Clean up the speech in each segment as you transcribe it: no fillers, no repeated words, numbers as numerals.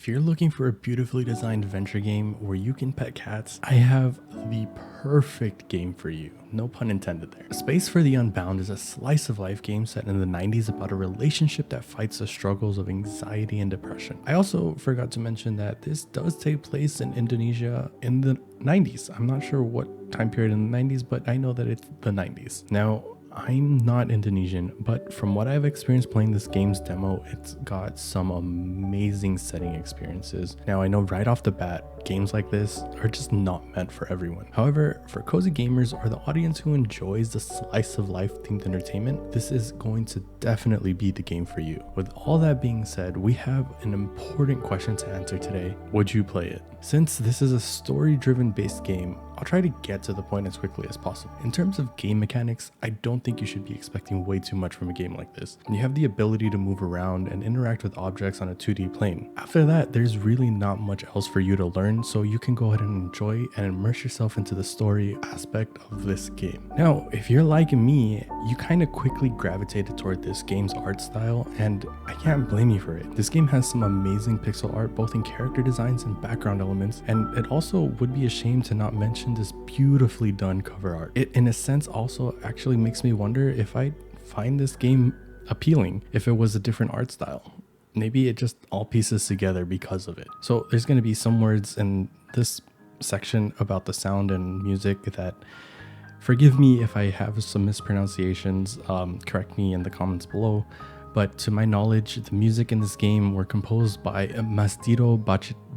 If you're looking for a beautifully designed adventure game where you can pet cats, I have the perfect game for you. No pun intended there. Space for the Unbound is a slice of life game set in the 90s about a relationship that fights the struggles of anxiety and depression. I also forgot to mention that this does take place in Indonesia in the 90s. I'm not sure what time period in the 90s, but I know that it's the 90s. Now, I'm not Indonesian, but from what I've experienced playing this game's demo, it's got some amazing setting experiences. Now, I know right off the bat, games like this are just not meant for everyone. However, for cozy gamers or the audience who enjoys the slice of life themed entertainment, this is going to definitely be the game for you. With all that being said, we have an important question to answer today. Would you play it? Since this is a story-driven based game, I'll try to get to the point as quickly as possible. In terms of game mechanics, I don't think you should be expecting way too much from a game like this. You have the ability to move around and interact with objects on a 2D plane. After that, there's really not much else for you to learn, so you can go ahead and enjoy and immerse yourself into the story aspect of this game. Now, if you're like me, you kind of quickly gravitated toward this game's art style, and I can't blame you for it. This game has some amazing pixel art, both in character designs and background elements, and it also would be a shame to not mention this beautifully done cover art. It, in a sense, also actually makes me wonder if I'd find this game appealing if it was a different art style. Maybe it just all pieces together because of it. So there's going to be some words in this section about the sound and music that, forgive me if I have some mispronunciations, correct me in the comments below. But to my knowledge, the music in this game were composed by Masdiro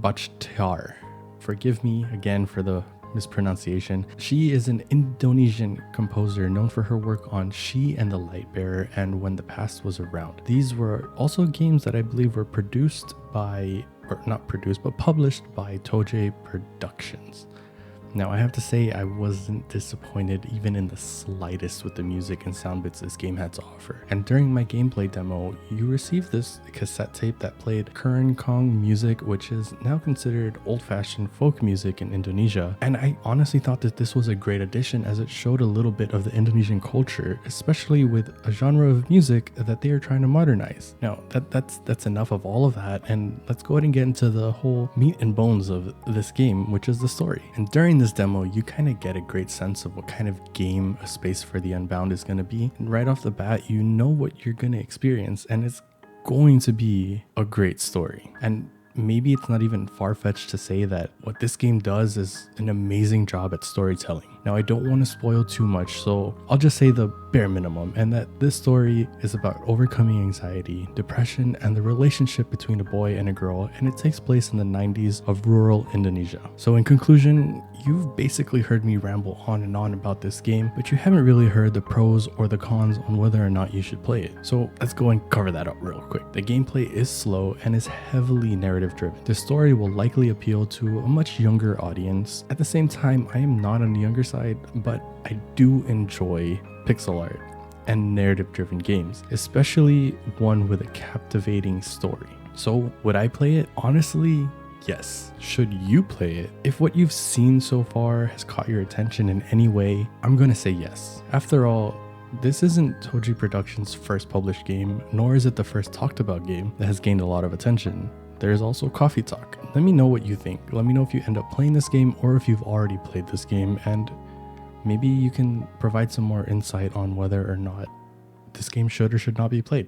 Bachtiar. Forgive me again for the mispronunciation. She is an Indonesian composer known for her work on She and the Lightbearer and When the Past Was Around. These were also games that I believe were produced by, or not produced, but published by Toei Productions. Now, I have to say I wasn't disappointed even in the slightest with the music and sound bits this game had to offer. And during my gameplay demo, you received this cassette tape that played Kong music, which is now considered old-fashioned folk music in Indonesia. And I honestly thought that this was a great addition as it showed a little bit of the Indonesian culture, especially with a genre of music that they are trying to modernize. Now, that's enough of all of that, and let's go ahead and get into the whole meat and bones of this game, which is the story. And during this demo, you kind of get a great sense of what kind of game A Space for the Unbound is going to be. And right off the bat, you know what you're going to experience, and it's going to be a great story. And maybe it's not even far-fetched to say that what this game does is an amazing job at storytelling. Now, I don't want to spoil too much, so I'll just say the bare minimum, and that this story is about overcoming anxiety, depression, and the relationship between a boy and a girl, and it takes place in the 90s of rural Indonesia. So in conclusion, you've basically heard me ramble on and on about this game, but you haven't really heard the pros or the cons on whether or not you should play it. So let's go and cover that up real quick. The gameplay is slow and is heavily narrative driven. The story will likely appeal to a much younger audience. At the same time, I am not on the younger side, but I do enjoy pixel art and narrative driven games, especially one with a captivating story. So would I play it? Honestly, yes. Should you play it? If what you've seen so far has caught your attention in any way, I'm gonna say yes. After all, this isn't Toei Productions' first published game, nor is it the first talked about game that has gained a lot of attention. There's also Coffee Talk. Let me know what you think. Let me know if you end up playing this game or if you've already played this game, and maybe you can provide some more insight on whether or not this game should or should not be played.